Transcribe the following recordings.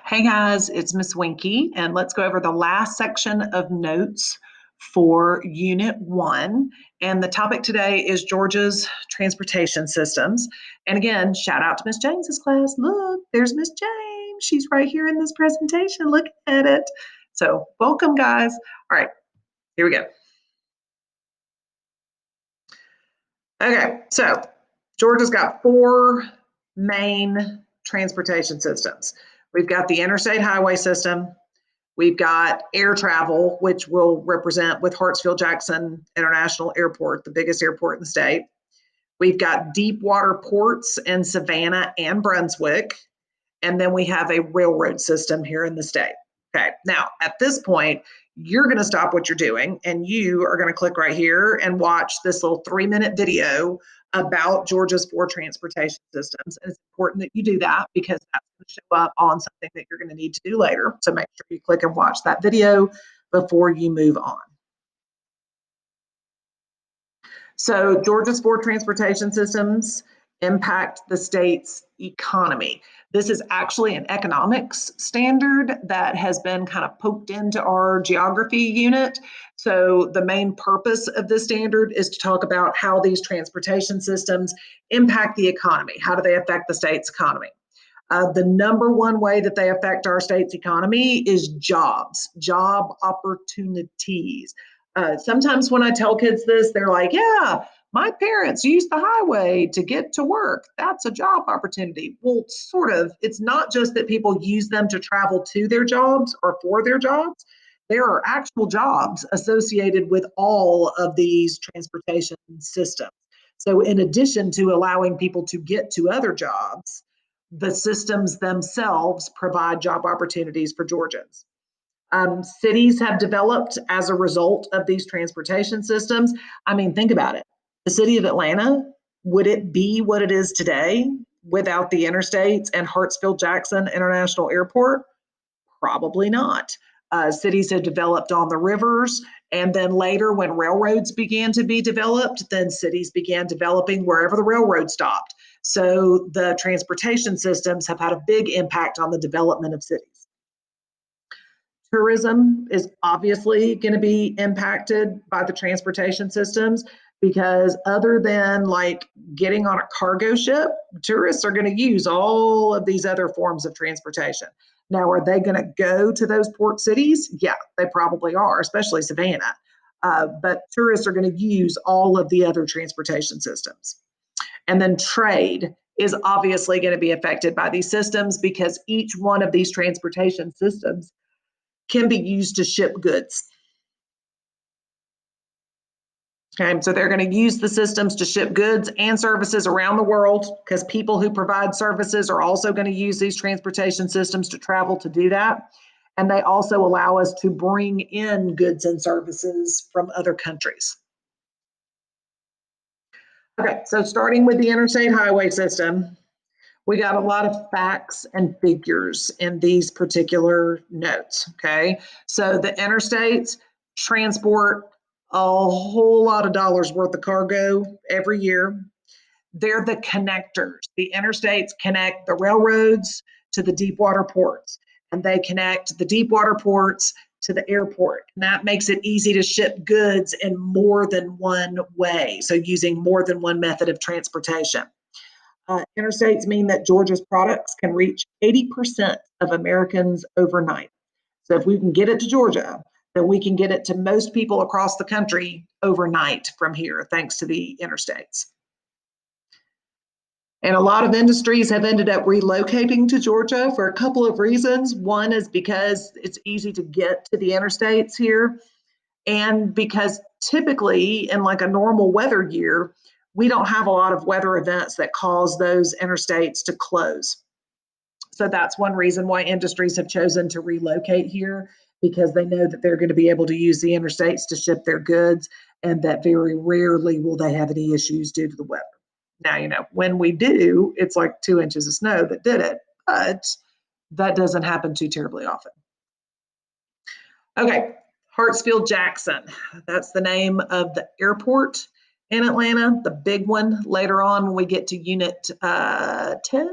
Hey guys, it's Miss Winky, and let's go over the last section of notes for Unit 1. And the topic today is Georgia's transportation systems. And again, shout out to Miss James's class. Look, there's Miss James. She's right here in this presentation. Look at it. So welcome, guys. All right, here we go. Okay, so Georgia's got four main transportation systems. We've got the interstate highway system. We've got air travel, which will represent with Hartsfield-Jackson International Airport, the biggest airport in the state. We've got deep water ports in Savannah and Brunswick. And then we have a railroad system here in the state. Okay, now at this point, you're going to stop what you're doing and you are going to click right here and watch this little 3-minute video about Georgia's four transportation systems. And it's important that you do that because that's going to show up on something that you're going to need to do later. So make sure you click and watch that video before you move on. So Georgia's four transportation systems impact the state's economy. This is actually an economics standard that has been kind of poked into our geography unit. So the main purpose of this standard is to talk about how these transportation systems impact the economy. How do they affect the state's economy? The number one way that they affect our state's economy is jobs, job opportunities. Sometimes when I tell kids this, they're like, yeah, my parents use the highway to get to work. That's a job opportunity. Well, sort of. It's not just that people use them to travel to their jobs or for their jobs. There are actual jobs associated with all of these transportation systems. So in addition to allowing people to get to other jobs, the systems themselves provide job opportunities for Georgians. Cities have developed as a result of these transportation systems. I mean, think about it. The city of Atlanta, would it be what it is today without the interstates and Hartsfield-Jackson International Airport? Probably not. Cities have developed on the rivers, and then later when railroads began to be developed, then cities began developing wherever the railroad stopped. So the transportation systems have had a big impact on the development of cities. Tourism is obviously going to be impacted by the transportation systems because other than like getting on a cargo ship, tourists are going to use all of these other forms of transportation. Now, are they going to go to those port cities? Yeah, they probably are, especially Savannah. But tourists are going to use all of the other transportation systems. And then trade is obviously going to be affected by these systems because each one of these transportation systems can be used to ship goods. Okay, so they're going to use the systems to ship goods and services around the world because people who provide services are also going to use these transportation systems to travel to do that. And they also allow us to bring in goods and services from other countries. Okay, so starting with the interstate highway system, we got a lot of facts and figures in these particular notes, okay? So the interstates transport a whole lot of dollars worth of cargo every year. They're the connectors. The interstates connect the railroads to the deep water ports, and they connect the deep water ports to the airport. And that makes it easy to ship goods in more than one way, so using more than one method of transportation. Interstates mean that Georgia's products can reach 80% of Americans overnight. So if we can get it to Georgia, then we can get it to most people across the country overnight from here, thanks to the interstates. And a lot of industries have ended up relocating to Georgia for a couple of reasons. One is because it's easy to get to the interstates here, and because typically in like a normal weather year, we don't have a lot of weather events that cause those interstates to close. So that's one reason why industries have chosen to relocate here, because they know that they're going to be able to use the interstates to ship their goods and that very rarely will they have any issues due to the weather. Now, you know, when we do, it's like 2 inches of snow that did it, but that doesn't happen too terribly often. Okay, Hartsfield-Jackson, that's the name of the airport in Atlanta, the big one. Later on, when we get to Unit 10,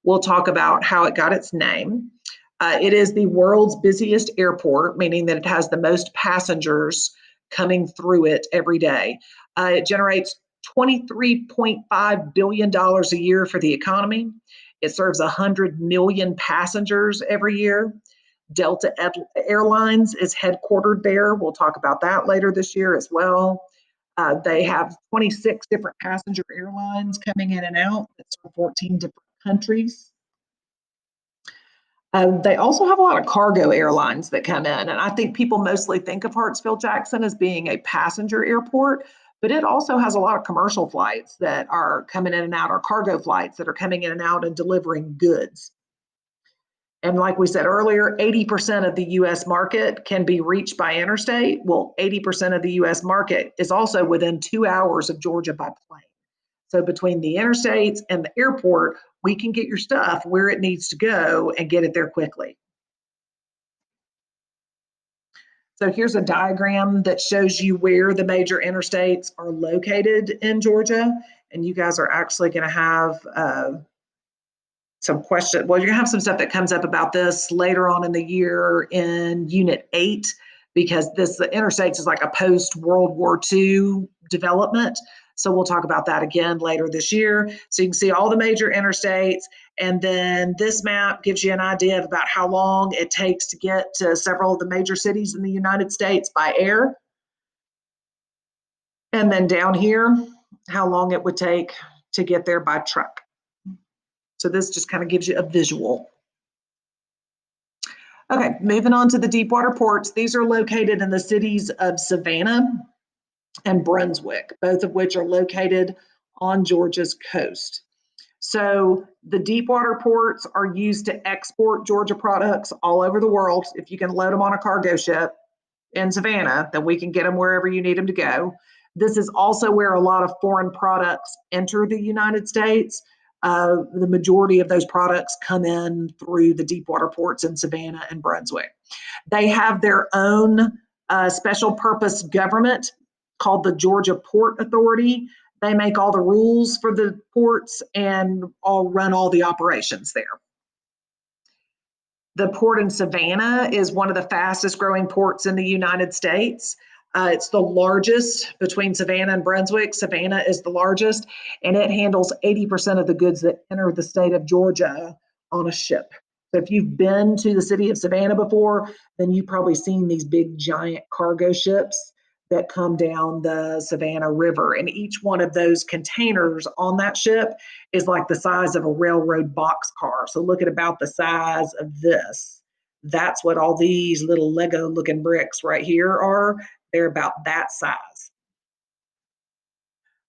we'll talk about how it got its name. It is the world's busiest airport, meaning that it has the most passengers coming through it every day. It generates $23.5 billion a year for the economy. It serves 100 million passengers every year. Delta Airlines is headquartered there. We'll talk about that later this year as well. They have 26 different passenger airlines coming in and out. It's from 14 different countries. They also have a lot of cargo airlines that come in, and I think people mostly think of Hartsfield-Jackson as being a passenger airport, but it also has a lot of commercial flights that are coming in and out, or cargo flights that are coming in and out and delivering goods. And like we said earlier, 80% of the US market can be reached by interstate. Well, 80% of the US market is also within 2 hours of Georgia by plane. So between the interstates and the airport, we can get your stuff where it needs to go and get it there quickly. So here's a diagram that shows you where the major interstates are located in Georgia. And you guys are actually going to have some question. Well, you're gonna have some stuff that comes up about this later on in the year in Unit 8, because the interstates is like a post-World War II development. So we'll talk about that again later this year. So you can see all the major interstates, and then this map gives you an idea of about how long it takes to get to several of the major cities in the United States by air. And then down here, how long it would take to get there by truck. So this just kind of gives you a visual. Okay, moving on to the deep water ports. These are located in the cities of Savannah and Brunswick, both of which are located on Georgia's coast. So the deep water ports are used to export Georgia products all over the world. If you can load them on a cargo ship in Savannah, then we can get them wherever you need them to go. This is also where a lot of foreign products enter the United States. The majority of those products come in through the deep water ports in Savannah and Brunswick. They have their own special purpose government called the Georgia Port Authority. They make all the rules for the ports and run all the operations there. The port in Savannah is one of the fastest growing ports in the United States. It's the largest between Savannah and Brunswick. Savannah is the largest, and it handles 80% of the goods that enter the state of Georgia on a ship. So if you've been to the city of Savannah before, then you've probably seen these big giant cargo ships that come down the Savannah River. And each one of those containers on that ship is like the size of a railroad boxcar. So look at about the size of this. That's what all these little Lego looking bricks right here are. They're about that size.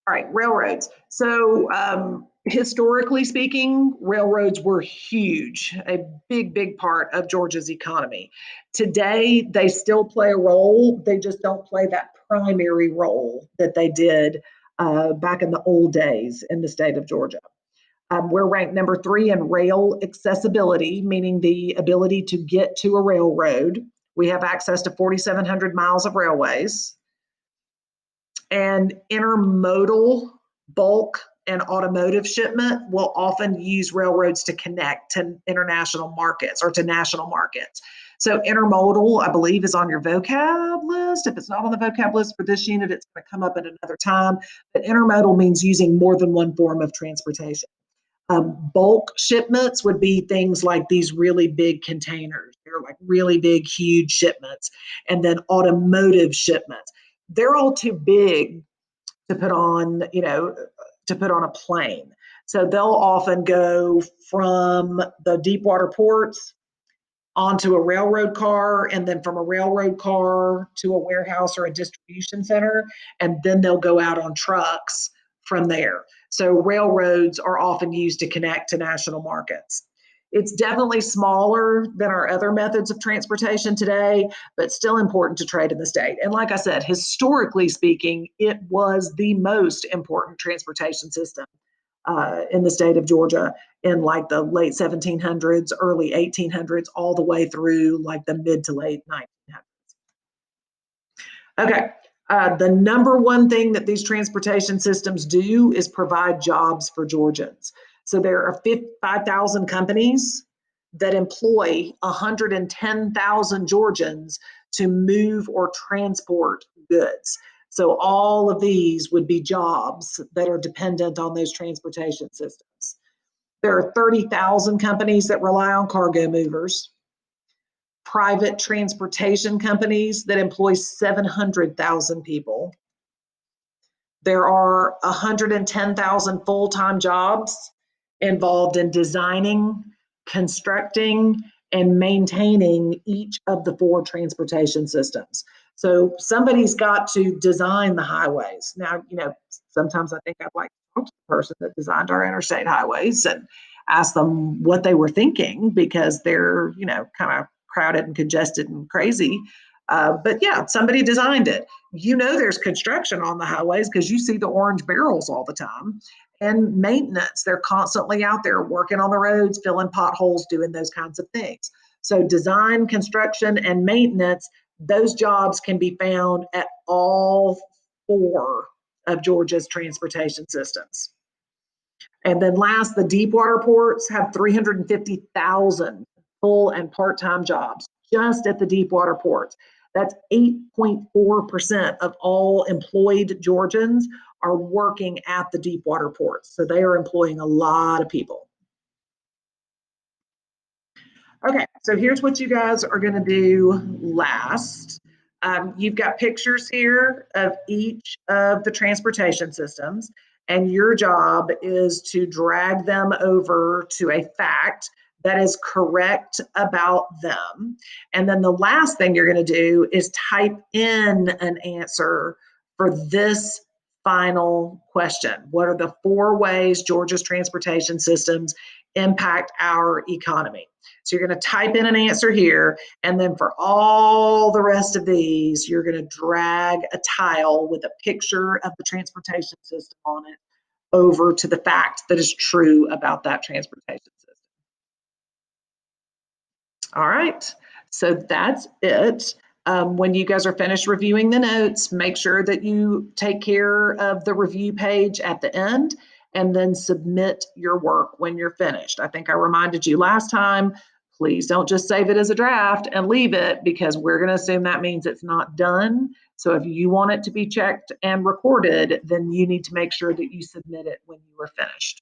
All right, railroads. So historically speaking, railroads were huge, a big, big part of Georgia's economy. Today, they still play a role. They just don't play that primary role that they did back in the old days in the state of Georgia. We're ranked number 3 in rail accessibility, meaning the ability to get to a railroad. We have access to 4,700 miles of railways. And intermodal bulk and automotive shipment will often use railroads to connect to international markets or to national markets. So intermodal, I believe, is on your vocab list. If it's not on the vocab list for this unit, it's going to come up at another time. But intermodal means using more than one form of transportation. Bulk shipments would be things like these really big containers. They're like really big, huge shipments. And then automotive shipments. They're all too big to put on, to put on a plane. So they'll often go from the deep water ports onto a railroad car, and then from a railroad car to a warehouse or a distribution center, and then they'll go out on trucks from there. So railroads are often used to connect to national markets. It's definitely smaller than our other methods of transportation today, but still important to trade in the state. And like I said, historically speaking, it was the most important transportation system in the state of Georgia in like the late 1700s, early 1800s, all the way through like the mid to late 1900s. Okay. The number one thing that these transportation systems do is provide jobs for Georgians. So there are 5,000 companies that employ 110,000 Georgians to move or transport goods. So all of these would be jobs that are dependent on those transportation systems. There are 30,000 companies that rely on cargo movers, private transportation companies that employ 700,000 people. There are 110,000 full-time jobs involved in designing, constructing, and maintaining each of the 4 transportation systems. So somebody's got to design the highways. Now, sometimes I think I'd like to talk to the person that designed our interstate highways and ask them what they were thinking, because they're, kind of crowded and congested and crazy. But yeah, somebody designed it. There's construction on the highways because you see the orange barrels all the time. And maintenance, they're constantly out there working on the roads, filling potholes, doing those kinds of things. So design, construction, and maintenance, those jobs can be found at all 4 of Georgia's transportation systems. And then last, the deep water ports have 350,000 full and part-time jobs just at the deep water ports. That's 8.4% of all employed Georgians are working at the deep water ports. So they are employing a lot of people. Okay, so here's what you guys are going to do last. You've got pictures here of each of the transportation systems, and your job is to drag them over to a fact that is correct about them. And then the last thing you're going to do is type in an answer for this final question. What are the 4 ways Georgia's transportation systems impact our economy? So you're going to type in an answer here, and then for all the rest of these, you're going to drag a tile with a picture of the transportation system on it over to the fact that is true about that transportation system. All right, so that's it. When you guys are finished reviewing the notes, make sure that you take care of the review page at the end and then submit your work when you're finished. I think I reminded you last time, please don't just save it as a draft and leave it, because we're going to assume that means it's not done. So if you want it to be checked and recorded, then you need to make sure that you submit it when you are finished.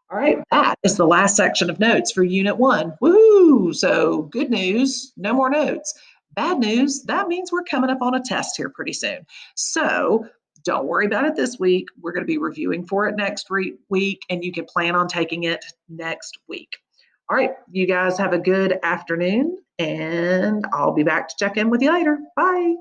All right, that is the last section of notes for Unit 1. Woo! So good news, no more notes. Bad news, that means we're coming up on a test here pretty soon. So don't worry about it this week. We're going to be reviewing for it next week, and you can plan on taking it next week. All right, you guys have a good afternoon, and I'll be back to check in with you later. Bye.